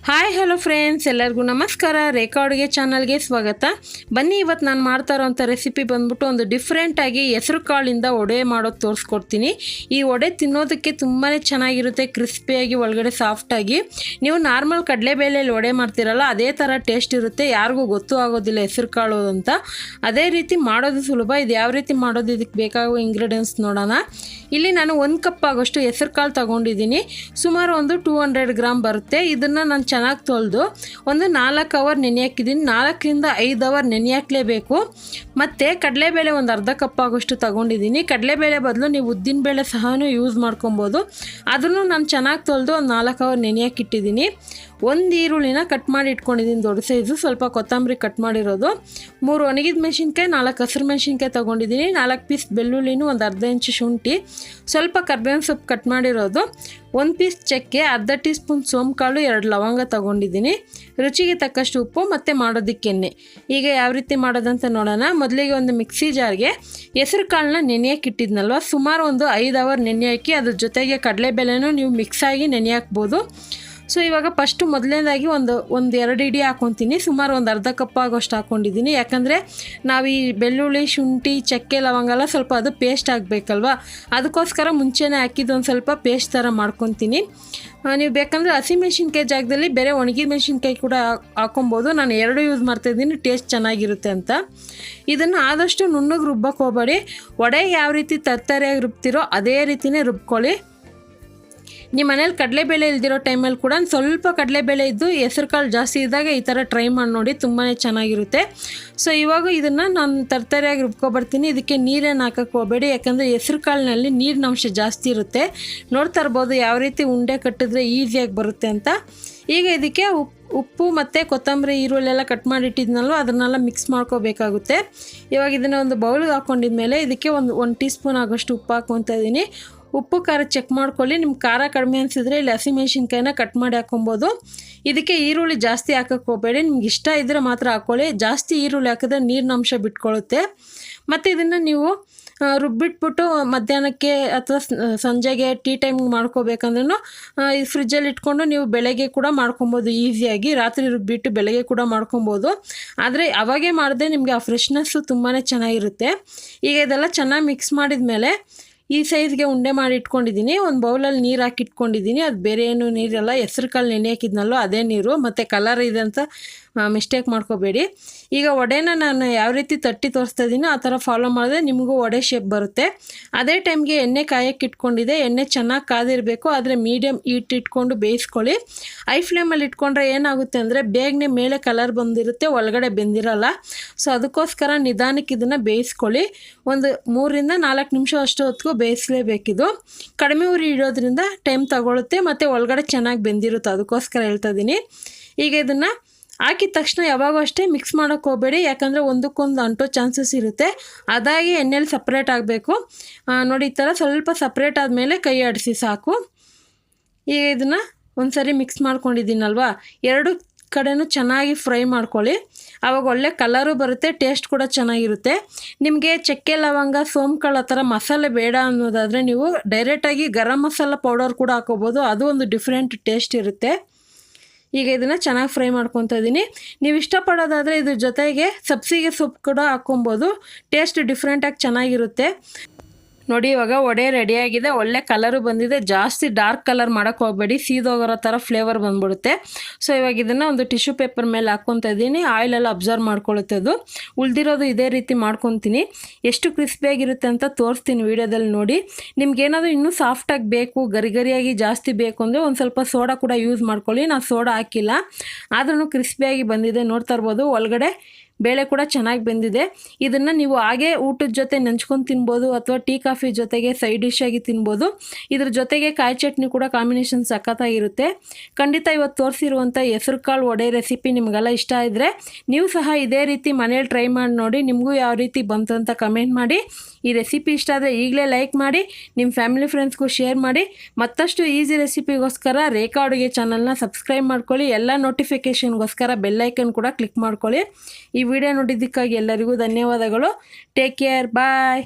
Hi hello friends, ಎಲ್ಲರಿಗೂ ನಮಸ್ಕಾರ. ರೇಖಾ ಅಡುಗೆ ಚಾನಲ್ಗೆ ಸ್ವಾಗತ. ಬನ್ನಿ, ಇವತ್ತು ನಾನು ಮಾಡ್ತಾ ಇರೋಂಥ ರೆಸಿಪಿ ಬಂದ್ಬಿಟ್ಟು ಒಂದು ಡಿಫ್ರೆಂಟಾಗಿ ಹೆಸರು ಕಾಳಿಂದ ವಡೆ ಮಾಡೋದು ತೋರಿಸ್ಕೊಡ್ತೀನಿ. ಈ ವಡೆ ತಿನ್ನೋದಕ್ಕೆ ತುಂಬಾ ಚೆನ್ನಾಗಿರುತ್ತೆ, ಕ್ರಿಸ್ಪಿಯಾಗಿ ಒಳಗಡೆ ಸಾಫ್ಟಾಗಿ. ನೀವು ನಾರ್ಮಲ್ ಕಡಲೆಬೇಳೆಯಲ್ಲಿ ವಡೆ ಮಾಡ್ತೀರಲ್ಲ, ಅದೇ ಥರ ಟೇಸ್ಟ್ ಇರುತ್ತೆ. ಯಾರಿಗೂ ಗೊತ್ತೂ ಆಗೋದಿಲ್ಲ ಹೆಸರು ಕಾಳು ಅಂತ. ಅದೇ ರೀತಿ ಮಾಡೋದು ಸುಲಭ. ಇದು ಯಾವ ರೀತಿ ಮಾಡೋದು, ಇದಕ್ಕೆ ಬೇಕಾಗುವ ಇಂಗ್ರೀಡಿಯೆಂಟ್ಸ್ ನೋಡೋಣ. ಇಲ್ಲಿ ನಾನು 1 ಕಪ್ ಆಗೋಷ್ಟು ಹೆಸರು ಕಾಳು ತೊಗೊಂಡಿದ್ದೀನಿ. ಸುಮಾರು ಒಂದು 200 ಗ್ರಾಮ್ ಬರುತ್ತೆ. ಇದನ್ನು ನಾನು ಚೆನ್ನಾಗಿ ತೊಳೆದು ಒಂದು 4 ಅವರ್ ನೆನೆ ಹಾಕಿದ್ದೀನಿ. 4ರಿಂದ 5 ಅವರ್ ನೆನೆ ಹಾಕಲೇಬೇಕು. ಮತ್ತು ಕಡಲೆಬೇಳೆ ಒಂದು ಅರ್ಧ ಕಪ್ ಆಗೋಷ್ಟು ತೊಗೊಂಡಿದ್ದೀನಿ. ಕಡಲೆಬೇಳೆ ಬದಲು ನೀವು ಉದ್ದಿನಬೇಳೆ ಸಹ ಯೂಸ್ ಮಾಡ್ಕೊಬೋದು. ಅದನ್ನು ನಾನು ಚೆನ್ನಾಗಿ ತೊಳೆದು ಒಂದು 4 ಅವರ್ ನೆನೆ ಹಾಕಿಟ್ಟಿದ್ದೀನಿ. ಒಂದು ಈರುಳ್ಳಿನ ಕಟ್ ಮಾಡಿ ಇಟ್ಕೊಂಡಿದ್ದೀನಿ, ದೊಡ್ಡ ಸೈಜು. ಸ್ವಲ್ಪ ಕೊತ್ತಂಬರಿ ಕಟ್ ಮಾಡಿರೋದು, 3 ಒಣಗಿದ ಮೆಣಸಿನ್ಕಾಯಿ, 4 ಹಸಿರು ಮೆಣಸಿನ್ಕಾಯಿ ತೊಗೊಂಡಿದ್ದೀನಿ. 4 ಪೀಸ್ ಬೆಳ್ಳುಳ್ಳಿನೂ, ಒಂದು ಅರ್ಧ ಇಂಚು ಶುಂಠಿ, ಸ್ವಲ್ಪ ಕರ್ಬೇವಿನ ಸೊಪ್ಪು ಕಟ್ ಮಾಡಿರೋದು, 1 ಪೀಸ್ ಚಕ್ಕೆ, ಅರ್ಧ ಟೀ ಸ್ಪೂನ್ ಸೋಂಕಾಳು, 2 ಲವಂಗ ತೊಗೊಂಡಿದ್ದೀನಿ. ರುಚಿಗೆ ತಕ್ಕಷ್ಟು ಉಪ್ಪು ಮತ್ತು ಮಾಡೋದಕ್ಕೆ ಎಣ್ಣೆ. ಈಗ ಯಾವ ರೀತಿ ಮಾಡೋದಂತ ನೋಡೋಣ. ಮೊದಲಿಗೆ ಒಂದು ಮಿಕ್ಸಿ ಜಾರ್ಗೆ ಹೆಸರು ಕಾಳನ್ನ ನೆನೆಯಕ್ಕೆ ಇಟ್ಟಿದ್ನಲ್ವ, ಸುಮಾರು ಒಂದು 5 ಅವರ್ ನೆನೆ ಹಾಕಿ ಅದ್ರ ಜೊತೆಗೆ ಕಡಲೆಬೇಳೆನೂ ನೀವು ಮಿಕ್ಸಾಗಿ ನೆನೆ ಹಾಕ್ಬೋದು. ಸೊ ಇವಾಗ ಫಸ್ಟು ಮೊದಲನೇದಾಗಿ ಒಂದು 2 ಇಡಿ ಹಾಕ್ಕೊತೀನಿ. ಸುಮಾರು ಒಂದು ಅರ್ಧ ಕಪ್ ಆಗೋಷ್ಟು ಹಾಕ್ಕೊಂಡಿದ್ದೀನಿ. ಯಾಕಂದರೆ ನಾವು ಈ ಬೆಳ್ಳುಳ್ಳಿ, ಶುಂಠಿ, ಚಕ್ಕೆ, ಲವಂಗೆಲ್ಲ ಸ್ವಲ್ಪ ಅದು ಪೇಸ್ಟ್ ಆಗಬೇಕಲ್ವ, ಅದಕ್ಕೋಸ್ಕರ ಮುಂಚೆನೇ ಹಾಕಿದ್ದು ಒಂದು ಸ್ವಲ್ಪ ಪೇಸ್ಟ್ ಥರ ಮಾಡ್ಕೊತೀನಿ. ನೀವು ಬೇಕಂದರೆ ಹಸಿಮೆಣ್ಸಿನ್ಕಾಯಿ ಜಾಗದಲ್ಲಿ ಬೇರೆ ಒಣಗಿದ ಮೆಣಸಿನ್ಕಾಯಿ ಕೂಡ ಹಾಕೊಬೋದು. ನಾನು 2 ಯೂಸ್ ಮಾಡ್ತಾಯಿದ್ದೀನಿ, ಟೇಸ್ಟ್ ಚೆನ್ನಾಗಿರುತ್ತೆ ಅಂತ. ಇದನ್ನು ಆದಷ್ಟು ನುಣ್ಣಗೆ ರುಬ್ಬಕ್ಕೆ ಹೋಗಬೇಡಿ. ವಡೆ ಯಾವ ರೀತಿ ತರ್ತರಿಯಾಗಿ ರುಬ್ತಿರೋ ಅದೇ ರೀತಿಯೇ ರುಬ್ಕೊಳ್ಳಿ. ನಿಮ್ಮ ಮನೇಲಿ ಕಡಲೆಬೇಳೆ ಇಲ್ದಿರೋ ಟೈಮಲ್ಲಿ ಕೂಡ ಸ್ವಲ್ಪ ಕಡಲೆಬೇಳೆ ಇದ್ದು ಹೆಸರು ಕಾಳು ಜಾಸ್ತಿ ಇದ್ದಾಗ ಈ ಥರ ಟ್ರೈ ಮಾಡಿ ನೋಡಿ, ತುಂಬಾ ಚೆನ್ನಾಗಿರುತ್ತೆ. ಸೊ ಇವಾಗ ಇದನ್ನು ನಾನು ತರ್ತರಿಯಾಗಿ ರುಬ್ಕೊಬರ್ತೀನಿ. ಇದಕ್ಕೆ ನೀರೇನು ಹಾಕೋಕ್ಕೆ ಹೋಗಬೇಡಿ, ಯಾಕಂದರೆ ಹೆಸರು ಕಾಳಿನಲ್ಲಿ ನೀರಿನ ಅಂಶ ಜಾಸ್ತಿ ಇರುತ್ತೆ. ನೋಡ್ತಾ ಇರ್ಬೋದು ಯಾವ ರೀತಿ ಉಂಡೆ ಕಟ್ಟಿದ್ರೆ ಈಸಿಯಾಗಿ ಬರುತ್ತೆ ಅಂತ. ಈಗ ಇದಕ್ಕೆ ಉಪ್ಪು ಮತ್ತು ಕೊತ್ತಂಬರಿ, ಈರುಳ್ಳೆಲ್ಲ ಕಟ್ ಮಾಡಿಟ್ಟಿದ್ನಲ್ವ, ಅದನ್ನೆಲ್ಲ ಮಿಕ್ಸ್ ಮಾಡ್ಕೋಬೇಕಾಗುತ್ತೆ. ಇವಾಗ ಇದನ್ನು ಒಂದು ಬೌಲ್ಗೆ ಹಾಕ್ಕೊಂಡಿದ್ಮೇಲೆ ಇದಕ್ಕೆ ಒಂದು ಟೀ ಸ್ಪೂನ್ ಆಗೋಷ್ಟು ಉಪ್ಪು ಹಾಕ್ಕೊತಾ ಇದ್ದೀನಿ. ಉಪ್ಪು ಖಾರ ಚೆಕ್ ಮಾಡ್ಕೊಳ್ಳಿ. ನಿಮ್ಮ ಖಾರ ಕಡಿಮೆ ಅನಿಸಿದ್ರೆ ಇಲ್ಲಿ ಹಸಿಮೆಣ್ಸಿನ್ಕಾಯಿನ ಕಟ್ ಮಾಡಿ ಹಾಕೊಬೋದು. ಇದಕ್ಕೆ ಈರುಳ್ಳಿ ಜಾಸ್ತಿ ಹಾಕೋಕ್ಕೆ ಹೋಗಬೇಡಿ, ನಿಮ್ಗೆ ಇಷ್ಟ ಇದ್ದರೆ ಮಾತ್ರ ಹಾಕ್ಕೊಳ್ಳಿ. ಜಾಸ್ತಿ ಈರುಳ್ಳಿ ಹಾಕಿದ್ರೆ ನೀರಿನ ಅಂಶ ಬಿಟ್ಕೊಳ್ಳುತ್ತೆ. ಮತ್ತು ಇದನ್ನು ನೀವು ರುಬ್ಬಿಟ್ಬಿಟ್ಟು ಮಧ್ಯಾಹ್ನಕ್ಕೆ ಅಥವಾ ಸಂಜೆಗೆ ಟೀ ಟೈಮ್ಗೆ ಮಾಡ್ಕೋಬೇಕಂದ್ರೂ ಈ ಫ್ರಿಜ್ಜಲ್ಲಿ ಇಟ್ಕೊಂಡು ನೀವು ಬೆಳಗ್ಗೆ ಕೂಡ ಮಾಡ್ಕೊಬೋದು ಈಸಿಯಾಗಿ. ರಾತ್ರಿ ರುಬ್ಬಿಟ್ಟು ಬೆಳಗ್ಗೆ ಕೂಡ ಮಾಡ್ಕೊಬೋದು. ಆದರೆ ಅವಾಗೇ ಮಾಡಿದ್ರೆ ನಿಮಗೆ ಆ ಫ್ರೆಶ್ನೆಸ್ಸು ತುಂಬಾ ಚೆನ್ನಾಗಿರುತ್ತೆ. ಈಗ ಇದೆಲ್ಲ ಚೆನ್ನಾಗಿ ಮಿಕ್ಸ್ ಮಾಡಿದ ಮೇಲೆ ಈ ಸೈಜ್ಗೆ ಉಂಡೆ ಮಾಡಿ ಇಟ್ಕೊಂಡಿದ್ದೀನಿ. ಒಂದು ಬೌಲಲ್ಲಿ ನೀರು ಹಾಕಿ ಇಟ್ಕೊಂಡಿದ್ದೀನಿ. ಅದು ಬೇರೆ ಏನು ನೀರಲ್ಲ, ಹೆಸರು ಕಾಳು ನೆನೆ ಹಾಕಿದ್ನಲ್ಲೋ ಅದೇ ನೀರು. ಮತ್ತು ಕಲರ್ ಇದೆ ಅಂತ ಮಿಸ್ಟೇಕ್ ಮಾಡ್ಕೋಬೇಡಿ. ಈಗ ವಡೆನ ನಾನು ಯಾವ ರೀತಿ ತಟ್ಟಿ ತೋರಿಸ್ತಾ ಇದ್ದೀನೋ ಆ ಥರ ಫಾಲೋ ಮಾಡಿದ್ರೆ ನಿಮಗೂ ವಡೆ ಶೇಪ್ ಬರುತ್ತೆ. ಅದೇ ಟೈಮ್ಗೆ ಎಣ್ಣೆ ಕಾಯಕ್ಕೆ ಇಟ್ಕೊಂಡಿದೆ. ಎಣ್ಣೆ ಚೆನ್ನಾಗಿ ಕಾದಿರಬೇಕು, ಆದರೆ ಮೀಡಿಯಮ್ ಹೀಟ್ ಇಟ್ಕೊಂಡು ಬೇಯಿಸ್ಕೊಳ್ಳಿ. ಐ ಫ್ಲೇಮಲ್ಲಿ ಇಟ್ಕೊಂಡ್ರೆ ಏನಾಗುತ್ತೆ ಅಂದರೆ ಬೇಗನೆ ಮೇಲೆ ಕಲರ್ ಬಂದಿರುತ್ತೆ, ಒಳಗಡೆ ಬೆಂದಿರಲ್ಲ. ಸೊ ಅದಕ್ಕೋಸ್ಕರ ನಿಧಾನಕ್ಕೆ ಇದನ್ನು ಬೇಯಿಸ್ಕೊಳ್ಳಿ. ಒಂದು 3ರಿಂದ 4 ನಿಮಿಷ ಅಷ್ಟು ಹೊತ್ತಿಗೂ ಬೇಯಿಸಲೇಬೇಕಿದು. ಕಡಿಮೆ ಉರಿ ಇಡೋದ್ರಿಂದ ಟೈಮ್ ತಗೊಳುತ್ತೆ ಮತ್ತು ಒಳಗಡೆ ಚೆನ್ನಾಗಿ ಬೆಂದಿರುತ್ತೆ, ಅದಕ್ಕೋಸ್ಕರ ಹೇಳ್ತಾ ಇದ್ದೀನಿ. ಈಗ ಇದನ್ನು ಹಾಕಿದ ತಕ್ಷಣ ಯಾವಾಗೂ ಅಷ್ಟೇ ಮಿಕ್ಸ್ ಮಾಡೋಕ್ಕೆ ಹೋಗಬೇಡಿ, ಯಾಕಂದರೆ ಒಂದಕ್ಕೊಂದು ಅಂಟೋ ಚಾನ್ಸಸ್ ಇರುತ್ತೆ. ಅದಾಗಿ ಎಣ್ಣೆಲಿ ಸಪ್ರೇಟ್ ಆಗಬೇಕು. ನೋಡಿ, ಈ ಥರ ಸ್ವಲ್ಪ ಸಪ್ರೇಟ್ ಆದಮೇಲೆ ಕೈ ಆಡಿಸಿ ಸಾಕು. ಈಗ ಇದನ್ನು ಒಂದು ಸರಿ ಮಿಕ್ಸ್ ಮಾಡ್ಕೊಂಡಿದ್ದೀನಲ್ವ, 2 ಕಡೆನೂ ಚೆನ್ನಾಗಿ ಫ್ರೈ ಮಾಡ್ಕೊಳ್ಳಿ. ಆವಾಗ ಒಳ್ಳೆ ಕಲರು ಬರುತ್ತೆ, ಟೇಸ್ಟ್ ಕೂಡ ಚೆನ್ನಾಗಿರುತ್ತೆ. ನಿಮಗೆ ಚಕ್ಕೆ, ಲವಂಗ, ಸೋಂಕಾಳು ಆ ಥರ ಮಸಾಲೆ ಬೇಡ ಅನ್ನೋದಾದರೆ ನೀವು ಡೈರೆಕ್ಟಾಗಿ ಗರಂ ಮಸಾಲ ಪೌಡರ್ ಕೂಡ ಹಾಕೋಬೋದು. ಅದು ಒಂದು ಡಿಫ್ರೆಂಟ್ ಟೇಸ್ಟ್ ಇರುತ್ತೆ. ಈಗ ಇದನ್ನು ಚೆನ್ನಾಗಿ ಫ್ರೈ ಮಾಡ್ಕೊತಾ ಇದ್ದೀನಿ. ನೀವು ಇಷ್ಟಪಡೋದಾದರೆ ಇದ್ರ ಜೊತೆಗೆ ಸಬ್ಸಿಗೆ ಸೊಪ್ಪು ಕೂಡ ಹಾಕ್ಕೊಬೋದು, ಟೇಸ್ಟ್ ಡಿಫ್ರೆಂಟಾಗಿ ಚೆನ್ನಾಗಿರುತ್ತೆ. ನೋಡಿ, ಇವಾಗ ವಡೆ ರೆಡಿಯಾಗಿದೆ, ಒಳ್ಳೆ ಕಲರು ಬಂದಿದೆ. ಜಾಸ್ತಿ ಡಾರ್ಕ್ ಕಲರ್ ಮಾಡೋಕ್ಕೆ ಹೋಗಬೇಡಿ, ಸೀದೋಗಿರೋ ಥರ ಫ್ಲೇವರ್ ಬಂದ್ಬಿಡುತ್ತೆ. ಸೊ ಇವಾಗ ಇದನ್ನು ಒಂದು ಟಿಶ್ಯೂ ಪೇಪರ್ ಮೇಲೆ ಹಾಕ್ಕೊತಾ ಇದ್ದೀನಿ. ಆಯಿಲೆಲ್ಲ ಅಬ್ಸರ್ವ್ ಮಾಡ್ಕೊಳ್ಳುತ್ತೆ ಅದು. ಉಳಿದಿರೋದು ಇದೇ ರೀತಿ ಮಾಡ್ಕೊತೀನಿ. ಎಷ್ಟು ಕ್ರಿಸ್ಪಿಯಾಗಿರುತ್ತೆ ಅಂತ ತೋರಿಸ್ತೀನಿ ವೀಡಿಯೋದಲ್ಲಿ ನೋಡಿ. ನಿಮ್ಗೇನಾದರೂ ಇನ್ನೂ ಸಾಫ್ಟಾಗಿ ಬೇಕು, ಗರಿಗರಿಯಾಗಿ ಜಾಸ್ತಿ ಬೇಕು ಅಂದರೆ ಒಂದು ಸ್ವಲ್ಪ ಸೋಡಾ ಕೂಡ ಯೂಸ್ ಮಾಡ್ಕೊಳ್ಳಿ. ನಾನು ಸೋಡಾ ಹಾಕಿಲ್ಲ, ಆದ್ರೂ ಕ್ರಿಸ್ಪಿಯಾಗಿ ಬಂದಿದೆ. ನೋಡ್ತಾ ಇರ್ಬೋದು ಒಳಗಡೆ ಬೇಳೆ ಕೂಡ ಚೆನ್ನಾಗಿ ಬೆಂದಿದೆ. ಇದನ್ನು ನೀವು ಹಾಗೆ ಊಟದ ಜೊತೆ ನೆಂಚ್ಕೊಂಡು ತಿನ್ಬೋದು, ಅಥವಾ ಟೀ ಕಾಫಿ ಜೊತೆಗೆ ಸೈಡ್ ಡಿಶ್ ಆಗಿ ತಿನ್ಬೋದು. ಇದ್ರ ಜೊತೆಗೆ ಕಾಯಿ ಚಟ್ನಿ ಕೂಡ ಕಾಂಬಿನೇಷನ್ ಸಖತ್ತಾಗಿರುತ್ತೆ. ಖಂಡಿತ ಇವತ್ತು ತೋರಿಸಿರುವಂಥ ಹೆಸರು ಕಾಳು ವಡೆ ರೆಸಿಪಿ ನಿಮಗೆಲ್ಲ ಇಷ್ಟ ಇದ್ದರೆ ನೀವು ಸಹ ಇದೇ ರೀತಿ ಮನೇಲಿ ಟ್ರೈ ಮಾಡಿ ನೋಡಿ. ನಿಮಗೂ ಯಾವ ರೀತಿ ಬಂತು ಅಂತ ಕಮೆಂಟ್ ಮಾಡಿ. ಈ ರೆಸಿಪಿ ಇಷ್ಟ ಆದರೆ ಈಗಲೇ ಲೈಕ್ ಮಾಡಿ, ನಿಮ್ಮ ಫ್ಯಾಮಿಲಿ ಫ್ರೆಂಡ್ಸ್ಗೂ ಶೇರ್ ಮಾಡಿ. ಮತ್ತಷ್ಟು ಈಸಿ ರೆಸಿಪಿಗೋಸ್ಕರ ರೇಖಾ ಅಡುಗೆ ಚಾನಲ್ನ ಸಬ್ಸ್ಕ್ರೈಬ್ ಮಾಡ್ಕೊಳ್ಳಿ. ಎಲ್ಲ ನೋಟಿಫಿಕೇಷನ್ಗೋಸ್ಕರ ಬೆಲ್ಲೈಕನ್ ಕೂಡ ಕ್ಲಿಕ್ ಮಾಡ್ಕೊಳ್ಳಿ. ಈ ವಿಡಿಯೋ ನೋಡಿದ್ದಕ್ಕಾಗಿ ಎಲ್ಲರಿಗೂ ಧನ್ಯವಾದಗಳು. ಟೇಕ್ ಕೇರ್, ಬಾಯ್.